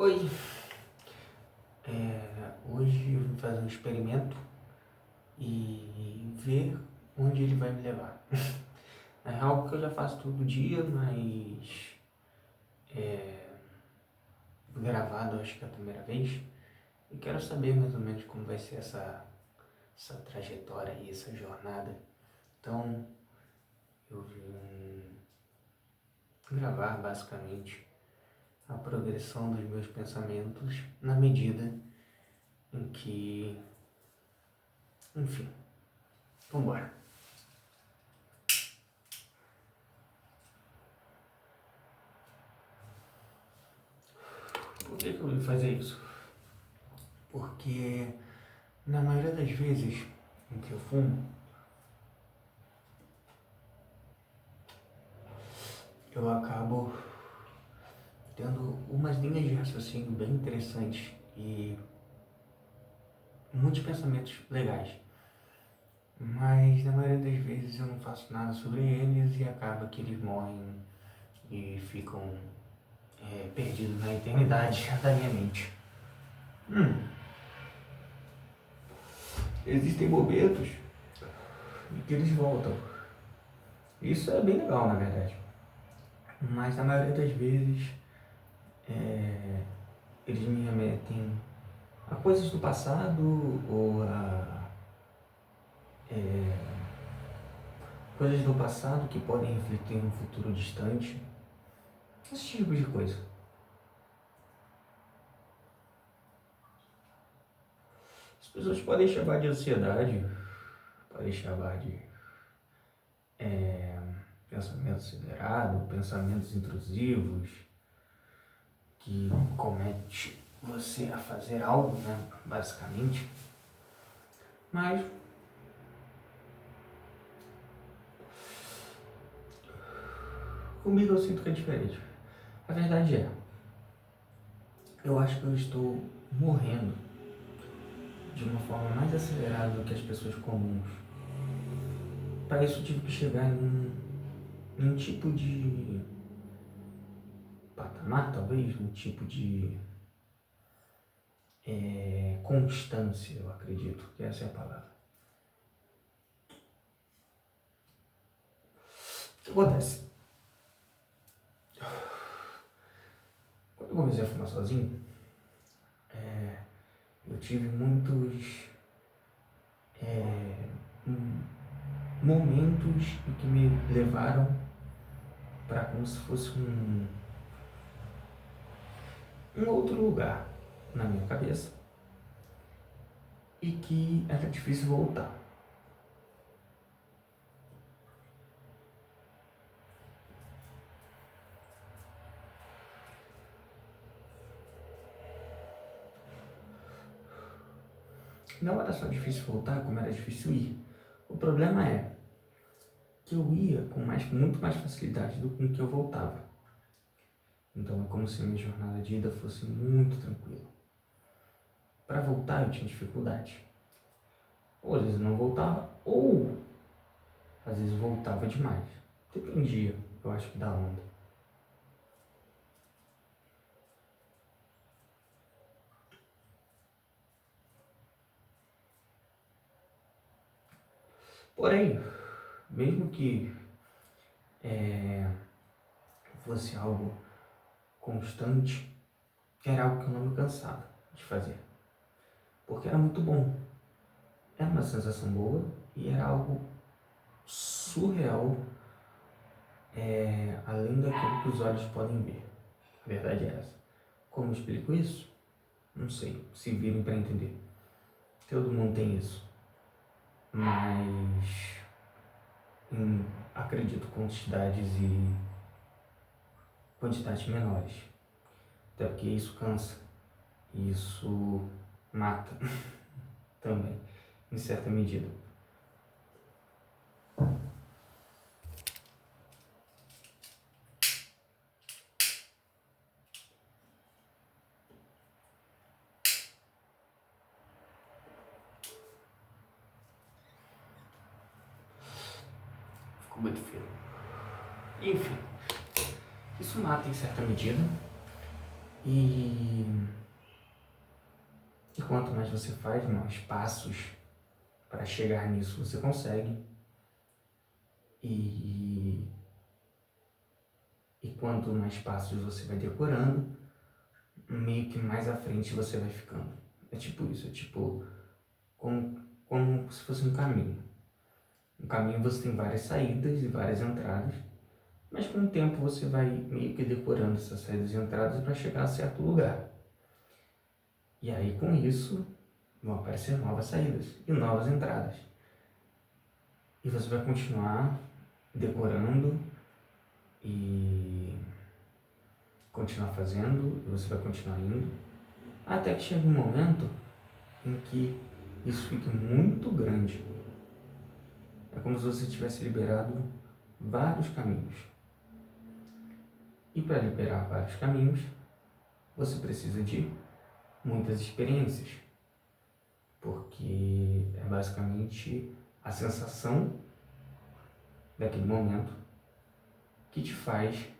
Oi, hoje eu vim fazer um experimento e ver onde ele vai me levar. É algo que eu já faço todo dia, mas gravado acho que é a primeira vez. E quero saber mais ou menos como vai ser essa trajetória aí, essa jornada. Então eu vim gravar basicamente a progressão dos meus pensamentos na medida em que, enfim, vambora. Por que eu vim fazer isso? Porque na maioria das vezes em que eu fumo, eu acabo tendo umas linhas de raciocínio bem interessantes e muitos pensamentos legais. Mas na maioria das vezes eu não faço nada sobre eles e acaba que eles morrem e ficam perdidos na eternidade da minha mente. Existem momentos em que eles voltam. Isso é bem legal, na verdade. Mas na maioria das vezes eles me remetem a coisas do passado ou a coisas do passado que podem refletir no futuro distante. Esse tipo de coisa. As pessoas podem chamar de ansiedade, podem chamar de pensamento acelerado, pensamentos intrusivos, que comete você a fazer algo, né, basicamente. Mas comigo eu sinto que é diferente. A verdade é, eu acho que eu estou morrendo de uma forma mais acelerada do que as pessoas comuns. Para isso eu tive que chegar num tipo de patamar, talvez, um tipo de constância, eu acredito que essa é a palavra. O que acontece? Quando eu comecei a fumar sozinho, eu tive muitos momentos em que me levaram para como se fosse um outro lugar na minha cabeça e que era difícil voltar. Não era só difícil voltar, como era difícil ir. O problema é que eu ia com muito mais facilidade do que eu voltava. Então é como se a minha jornada de ida fosse muito tranquila. Para voltar eu tinha dificuldade. Ou às vezes não voltava, ou às vezes voltava demais. Dependia, eu acho que da onda. Porém, mesmo que fosse algo constante, era algo que eu não me cansava de fazer. Porque era muito bom. Era uma sensação boa e era algo surreal, além daquilo que os olhos podem ver. A verdade é essa. Como eu explico isso? Não sei, se virem para entender. Todo mundo tem isso. Mas acredito quantidades e quantidades menores. Até porque isso cansa. Isso mata também, em certa medida. Ficou muito feio. Enfim, isso mata em certa medida. E, e quanto mais você faz, mais passos para chegar nisso você consegue. E quanto mais passos você vai decorando, meio que mais à frente você vai ficando. É tipo isso, é tipo como se fosse um caminho. Um caminho você tem várias saídas e várias entradas, mas com o tempo você vai meio que decorando essas saídas e entradas para chegar a certo lugar. E aí com isso vão aparecer novas saídas e novas entradas. E você vai continuar decorando e continuar fazendo, e você vai continuar indo, até que chega um momento em que isso fique muito grande. É como se você tivesse liberado vários caminhos. E para liberar vários caminhos, você precisa de muitas experiências, porque é basicamente a sensação daquele momento que te faz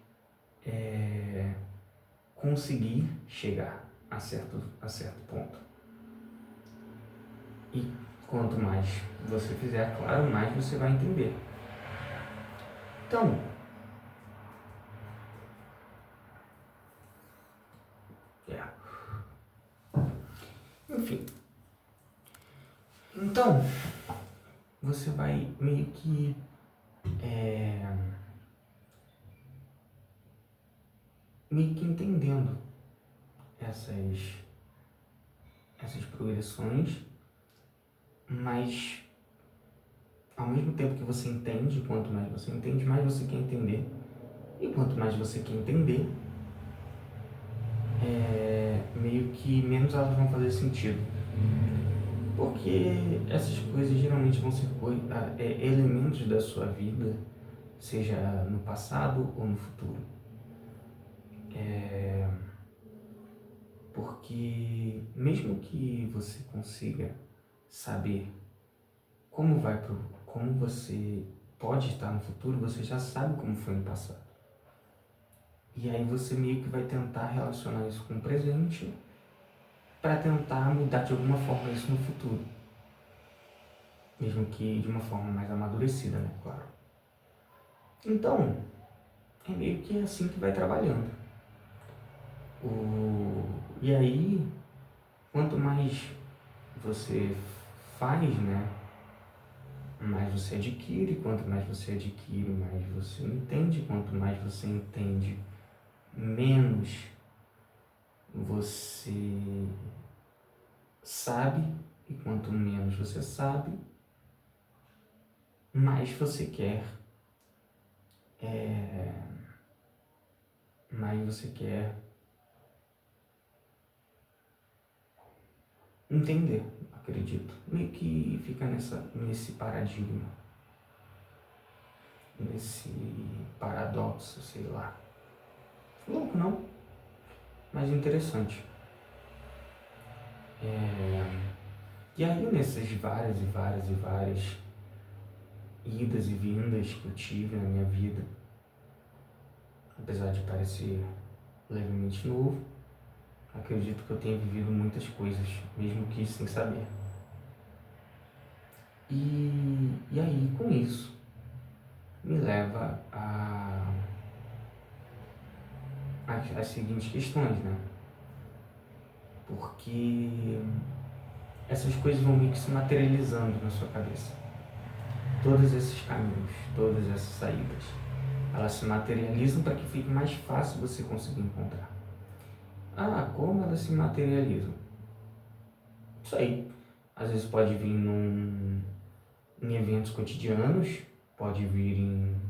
conseguir chegar a certo ponto. E quanto mais você fizer, claro, mais você vai entender. Então, enfim. Então, você vai meio que entendendo essas progressões, mas ao mesmo tempo que você entende, quanto mais você entende, mais você quer entender. E quanto mais você quer entender, meio que menos elas vão fazer sentido. Porque essas coisas geralmente vão ser elementos da sua vida, seja no passado ou no futuro. Porque mesmo que você consiga saber como você pode estar no futuro, você já sabe como foi no passado. E aí você meio que vai tentar relacionar isso com o presente para tentar mudar de alguma forma isso no futuro. Mesmo que de uma forma mais amadurecida, né? Claro. Então, é meio que assim que vai trabalhando. E aí, quanto mais você faz, né? Mais você adquire. Quanto mais você adquire, mais você entende. Quanto mais você entende, menos você sabe. E quanto menos você sabe, mais você quer entender, acredito. Meio que fica nesse paradigma, nesse paradoxo, sei lá. Louco, não? Mas interessante. E aí, nessas várias e várias e várias idas e vindas que eu tive na minha vida, apesar de parecer levemente novo, acredito que eu tenha vivido muitas coisas, mesmo que sem saber. E aí, com isso, me leva às seguintes questões, né? Porque essas coisas vão meio que se materializando na sua cabeça. Todos esses caminhos, todas essas saídas, elas se materializam para que fique mais fácil você conseguir encontrar. Como elas se materializam? Isso aí. Às vezes pode vir em eventos cotidianos, pode vir em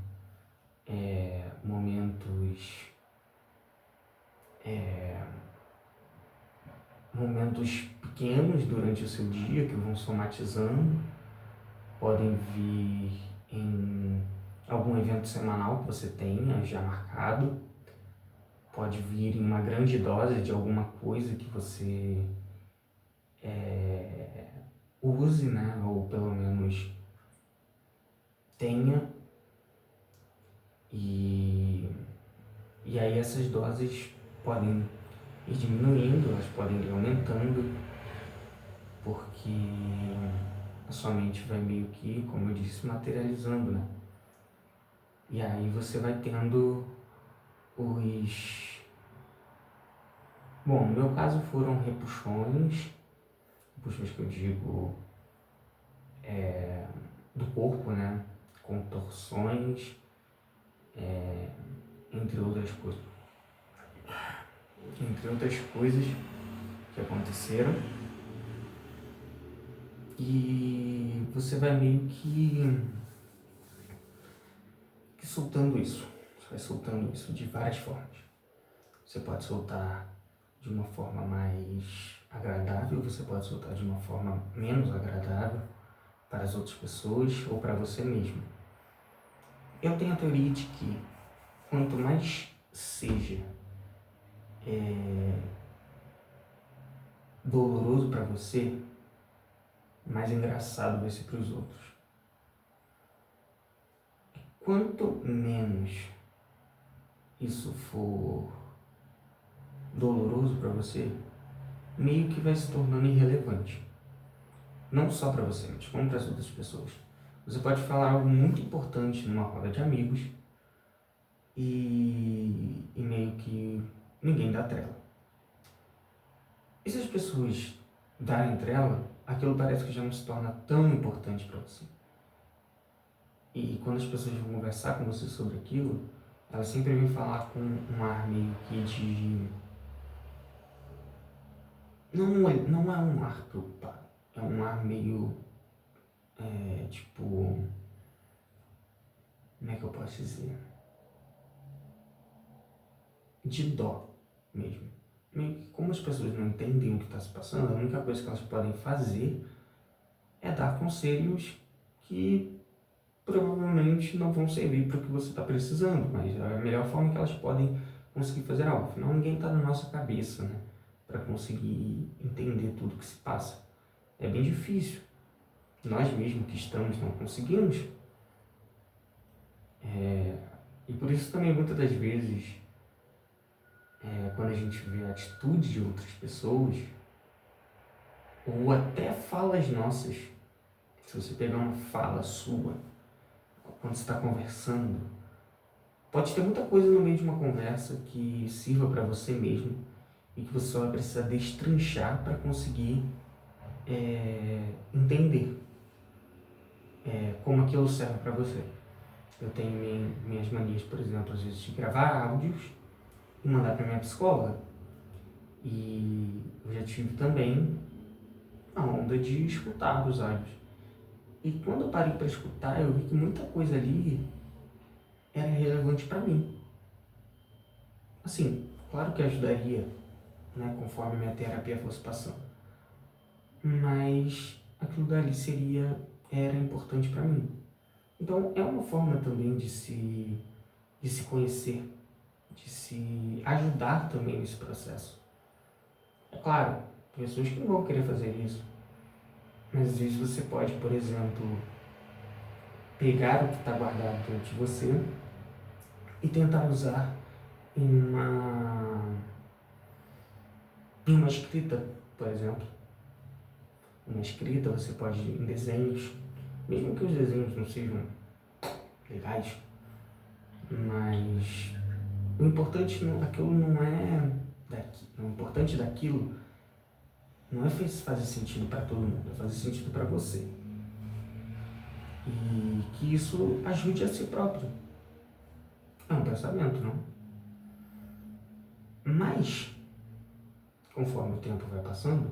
momentos pequenos durante o seu dia que vão somatizando, podem vir em algum evento semanal que você tenha já marcado, pode vir em uma grande dose de alguma coisa que você use, né? Ou pelo menos tenha. E aí essas doses podem ir diminuindo, elas podem ir aumentando, porque a sua mente vai meio que, como eu disse, materializando, né? E aí você vai tendo os... Bom, no meu caso foram repuxões que eu digo do corpo, né? Contorções, entre outras coisas. Entre outras coisas que aconteceram. E você vai meio que soltando isso. Você vai soltando isso de várias formas. Você pode soltar de uma forma mais agradável, você pode soltar de uma forma menos agradável para as outras pessoas ou para você mesmo. Eu tenho a teoria de que quanto mais seja doloroso para você, mais engraçado vai ser para os outros. Quanto menos isso for doloroso para você, meio que vai se tornando irrelevante. Não só para você, mas como para as outras pessoas. Você pode falar algo muito importante numa roda de amigos e meio que ninguém dá trela. E se as pessoas darem trela, aquilo parece que já não se torna tão importante para você. E quando as pessoas vão conversar com você sobre aquilo, elas sempre vêm falar com um ar meio que de... Não é um ar preocupado, é um ar meio... tipo... Como é que eu posso dizer? De dó mesmo. Meio que como as pessoas não entendem o que está se passando, a única coisa que elas podem fazer é dar conselhos que provavelmente não vão servir para o que você está precisando, mas é a melhor forma que elas podem conseguir fazer algo. Afinal, ninguém está na nossa cabeça, né, para conseguir entender tudo que se passa. É bem difícil. Nós mesmos que estamos não conseguimos. E por isso também muitas das vezes, quando a gente vê a atitude de outras pessoas, ou até falas nossas, se você pegar uma fala sua, quando você está conversando, pode ter muita coisa no meio de uma conversa que sirva para você mesmo e que você só vai precisar destrinchar para conseguir entender como aquilo serve para você. Eu tenho minhas manias, por exemplo, às vezes de gravar áudios e mandar para minha psicóloga. E eu já tive também a onda de escutar os áudios. E quando eu parei para escutar, eu vi que muita coisa ali era relevante para mim. Assim, claro que ajudaria, né, conforme minha terapia fosse passando. Mas aquilo dali era importante para mim. Então é uma forma também de se conhecer, de se ajudar também nesse processo. É claro, pessoas que não vão querer fazer isso, mas às vezes você pode, por exemplo, pegar o que está guardado dentro de você e tentar usar em uma escrita, por exemplo. Uma escrita, você pode ir em desenhos, mesmo que os desenhos não sejam legais, mas o importante aquilo não é o importante daquilo não é fazer sentido para todo mundo, é fazer sentido para você. E que isso ajude a si próprio. É um pensamento, não? Mas, conforme o tempo vai passando,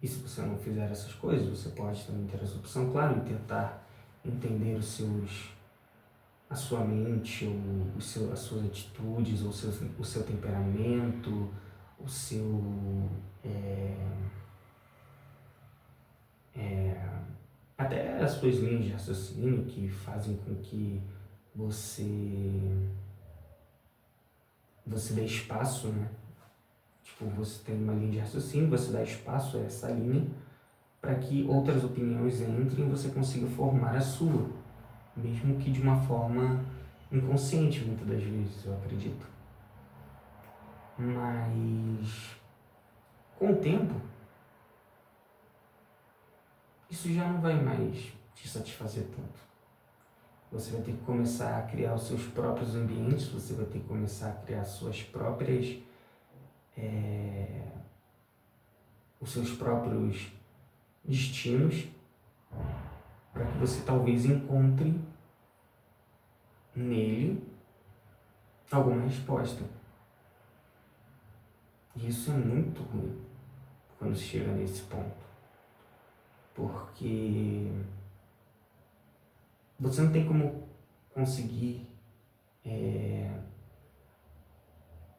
e se você não fizer essas coisas, você pode também ter essa opção, claro, e tentar entender a sua mente, as suas atitudes, o seu temperamento, o seu... até as suas linhas de raciocínio que fazem com que você dê espaço, né? Tipo, você tem uma linha de raciocínio, você dá espaço a essa linha para que outras opiniões entrem e você consiga formar a sua, mesmo que de uma forma inconsciente, muitas das vezes, eu acredito. Mas com o tempo, isso já não vai mais te satisfazer tanto. Você vai ter que começar a criar os seus próprios ambientes, você vai ter que começar a criar suas próprias, os seus próprios destinos, para que você talvez encontre nele alguma resposta. E isso é muito ruim quando chega nesse ponto, porque você não tem como conseguir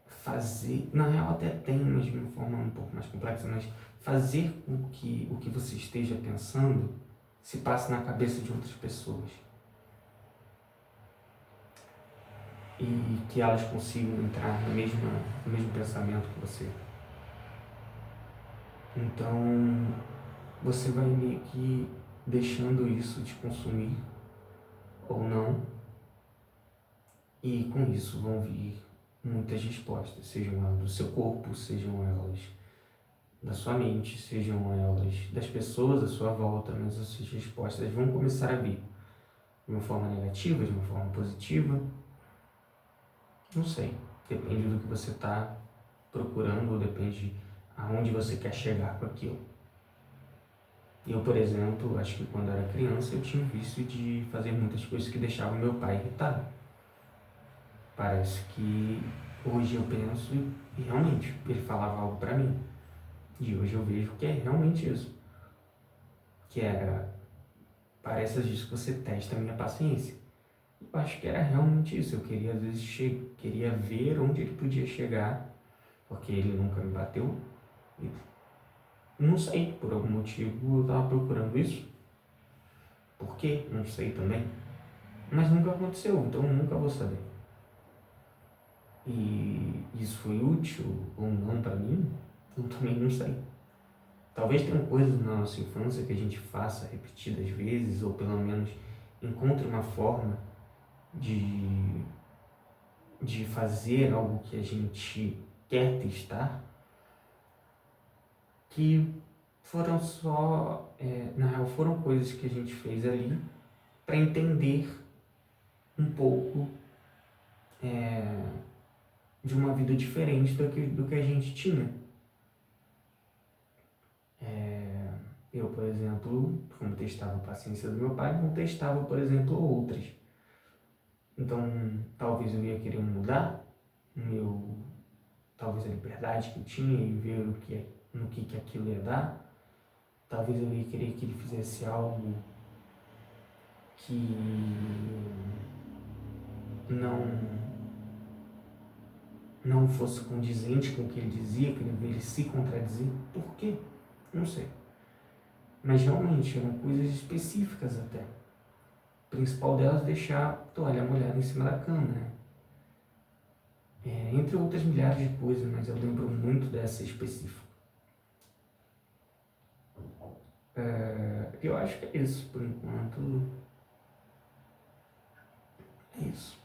fazer, na real até tem, mas de uma forma um pouco mais complexa, mas fazer com que o que você esteja pensando se passe na cabeça de outras pessoas. E que elas consigam entrar no mesmo pensamento que você. Então, você vai meio que deixando isso te consumir, ou não, e com isso vão vir muitas respostas, sejam elas do seu corpo, sejam elas da sua mente, sejam elas das pessoas à sua volta, mas essas respostas vão começar a vir de uma forma negativa, de uma forma positiva, não sei, depende do que você está procurando, ou depende aonde você quer chegar com aquilo. Eu, por exemplo, acho que quando era criança eu tinha o vício de fazer muitas coisas que deixavam meu pai irritado. Parece que hoje eu penso e realmente ele falava algo pra mim. E hoje eu vejo que é realmente isso. Que era, parece às vezes que você testa a minha paciência. Eu acho que era realmente isso. Eu queria às vezes queria ver onde ele podia chegar, porque ele nunca me bateu. E não sei, por algum motivo eu estava procurando isso. Por quê? Não sei também. Mas nunca aconteceu, então eu nunca vou saber. E isso foi útil ou não para mim? Eu também não sei. Talvez tenham coisas na nossa infância que a gente faça repetidas vezes, ou pelo menos encontre uma forma de, de fazer algo que a gente quer testar, que foram só, na real, foram coisas que a gente fez ali para entender um pouco de uma vida diferente do que a gente tinha. Eu, por exemplo, como testava a paciência do meu pai, não testava, por exemplo, outras. Então, talvez eu ia querer mudar talvez a liberdade que eu tinha e ver no que aquilo ia dar. Talvez eu ia querer que ele fizesse algo que não fosse condizente com o que ele dizia, que ele se contradizer. Por quê? Não sei. Mas realmente eram coisas específicas até. O principal delas é deixar a toalha molhada em cima da cama, né? Entre outras milhares de coisas, mas eu lembro muito dessa específica. Eu acho que é isso, por enquanto. É isso.